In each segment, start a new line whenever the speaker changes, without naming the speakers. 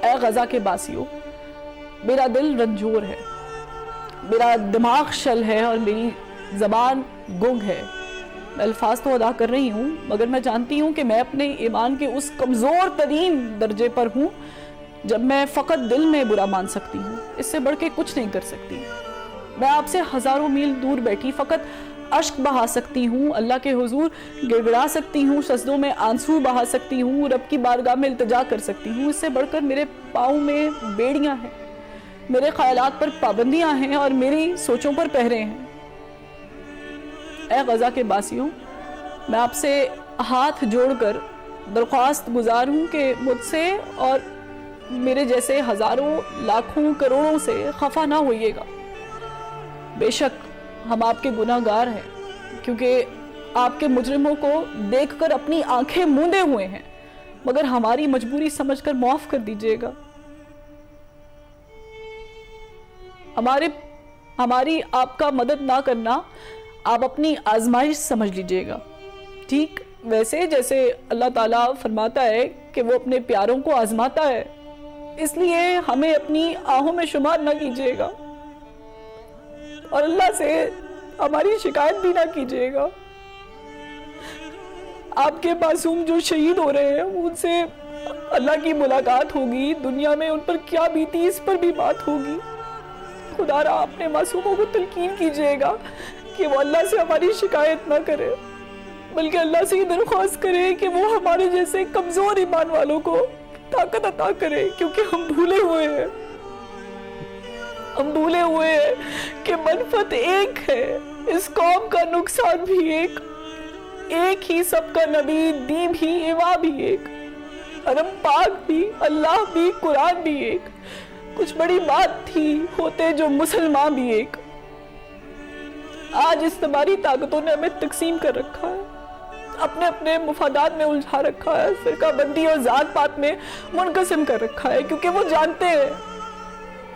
اے غزہ کے باسیوں، میرا دل رنجور ہے، میرا دماغ شل ہے اور میری زبان گنگ ہے۔ میں الفاظ تو ادا کر رہی ہوں، مگر میں جانتی ہوں کہ میں اپنے ایمان کے اس کمزور ترین درجے پر ہوں جب میں فقط دل میں برا مان سکتی ہوں، اس سے بڑھ کے کچھ نہیں کر سکتی۔ میں آپ سے ہزاروں میل دور بیٹھی فقط اشک بہا سکتی ہوں، اللہ کے حضور گڑگڑا سکتی ہوں، سجدوں میں آنسو بہا سکتی ہوں، رب کی بارگاہ میں التجا کر سکتی ہوں۔ اس سے بڑھ کر میرے پاؤں میں بیڑیاں ہیں، میرے خیالات پر پابندیاں ہیں اور میری سوچوں پر پہرے ہیں۔ اے غزہ کے باسیوں، میں آپ سے ہاتھ جوڑ کر درخواست گزار ہوں کہ مجھ سے اور میرے جیسے ہزاروں لاکھوں کروڑوں سے خفا نہ ہوئیے گا۔ بے شک ہم آپ کے گناہ گار ہیں، کیونکہ آپ کے مجرموں کو دیکھ کر اپنی آنکھیں موندے ہوئے ہیں، مگر ہماری مجبوری سمجھ کر معاف کر دیجئے گا۔ ہماری آپ کا مدد نہ کرنا آپ اپنی آزمائش سمجھ لیجئے گا، ٹھیک ویسے جیسے اللہ تعالیٰ فرماتا ہے کہ وہ اپنے پیاروں کو آزماتا ہے، اس لیے ہمیں اپنی آہوں میں شمار نہ کیجئے گا اور اللہ سے ہماری شکایت بھی نہ کیجئے گا۔ آپ کے معصوم جو شہید ہو رہے ہیں ان سے اللہ کی ملاقات ہوگی، دنیا میں ان پر کیا بیتی اس پر بھی بات ہوگی۔ خدا را اپنے معصوموں کو تلقین کیجئے گا کہ وہ اللہ سے ہماری شکایت نہ کرے، بلکہ اللہ سے یہ درخواست کرے کہ وہ ہمارے جیسے کمزور ایمان والوں کو طاقت عطا کرے، کیونکہ ہم بھولے ہوئے ہیں، کہ منفعت ایک ہے، اس قوم کا نقصان بھی ایک ہی سب کا نبی، دین بھی، ایوا بھی ایک، حرم پاک بھی، اللہ بھی، قرآن بھی ایک، کچھ بڑی بات تھی ہوتے جو مسلمان بھی ایک۔ آج اس تمہاری طاقتوں نے ہمیں تقسیم کر رکھا ہے، اپنے اپنے مفادات میں الجھا رکھا ہے، فرقہ بندی اور ذات پات میں منقسم کر رکھا ہے، کیونکہ وہ جانتے ہیں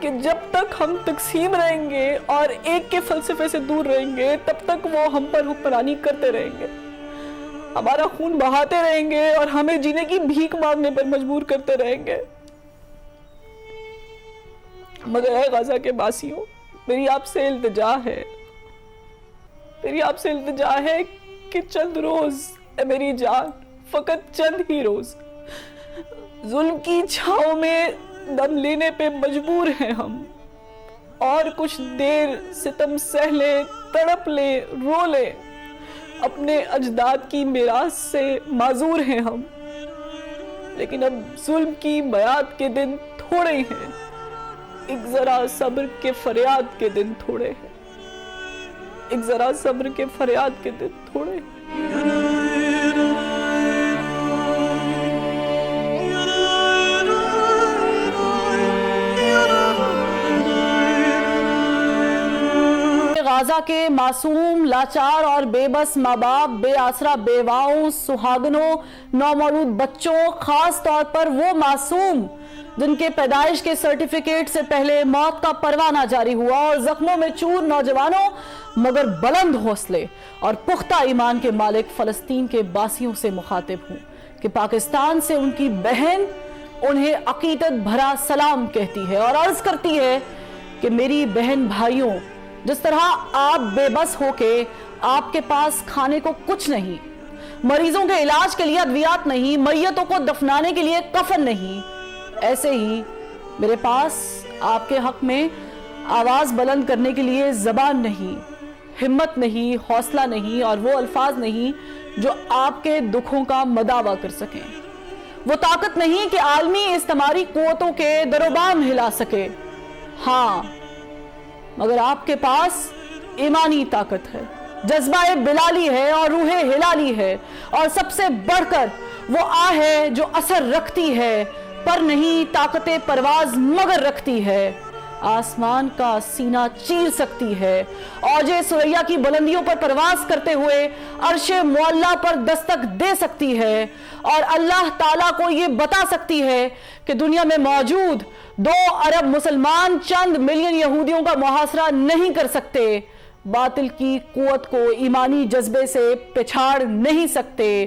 کہ جب تک ہم تقسیم رہیں گے اور ایک کے فلسفے سے دور رہیں گے تب تک وہ ہم پر حکمرانی کرتے رہیں گے، ہمارا خون بہاتے رہیں گے اور ہمیں جینے کی بھیک مانگنے پر مجبور کرتے رہیں گے۔ مگر اے غزہ کے باسیوں، میری آپ سے التجا ہے کہ چند روز، اے میری جان، فقط چند ہی روز ظلم کی چھاؤں میں دم لینے پہ مجبور ہیں ہم، اور کچھ دیر ستم سہ لے، تڑپ لے، رو لے، اپنے اجداد کی میراث سے معذور ہیں ہم، لیکن اب ظلم کی میعاد کے دن تھوڑے ہیں، ایک ذرا صبر کے فریاد کے دن تھوڑے ہیں، ایک ذرا صبر کے فریاد کے دن تھوڑے ہیں۔ غازہ کے معصوم، لاچار اور بے بس ماں باپ، بے آسرا بیواؤں، سہاگنوں، نومولود بچوں، خاص طور پر وہ معصوم جن کے پیدائش کے سرٹیفکیٹ سے پہلے موت کا پروانہ جاری ہوا، اور زخموں میں چور نوجوانوں مگر بلند حوصلے اور پختہ ایمان کے مالک فلسطین کے باسیوں سے مخاطب ہوں کہ پاکستان سے ان کی بہن انہیں عقیدت بھرا سلام کہتی ہے اور عرض کرتی ہے کہ میری بہن بھائیوں، جس طرح آپ بے بس ہو کے آپ کے پاس کھانے کو کچھ نہیں، مریضوں کے علاج کے لیے ادویات نہیں، میتوں کو دفنانے کے لیے کفن نہیں، ایسے ہی میرے پاس آپ کے حق میں آواز بلند کرنے کے لیے زبان نہیں، ہمت نہیں، حوصلہ نہیں، اور وہ الفاظ نہیں جو آپ کے دکھوں کا مداوع کر سکیں، وہ طاقت نہیں کہ عالمی استعماری قوتوں کے دروبام ہلا سکے، ہاں مگر آپ کے پاس ایمانی طاقت ہے، جذبہ بلالی ہے اور روح ہلالی ہے، اور سب سے بڑھ کر وہ آہ ہے جو اثر رکھتی ہے پر نہیں طاقت پرواز مگر رکھتی ہے، آسمان کا سینہ چیر سکتی ہے، اوج ثریا کی بلندیوں پر پرواز کرتے ہوئے عرش معلیٰ پر دستک دے سکتی ہے، اور اللہ تعالیٰ کو یہ بتا سکتی ہے کہ دنیا میں موجود 2 ارب مسلمان چند ملین یہودیوں کا محاصرہ نہیں کر سکتے، باطل کی قوت کو ایمانی جذبے سے پچھاڑ نہیں سکتے،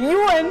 UN,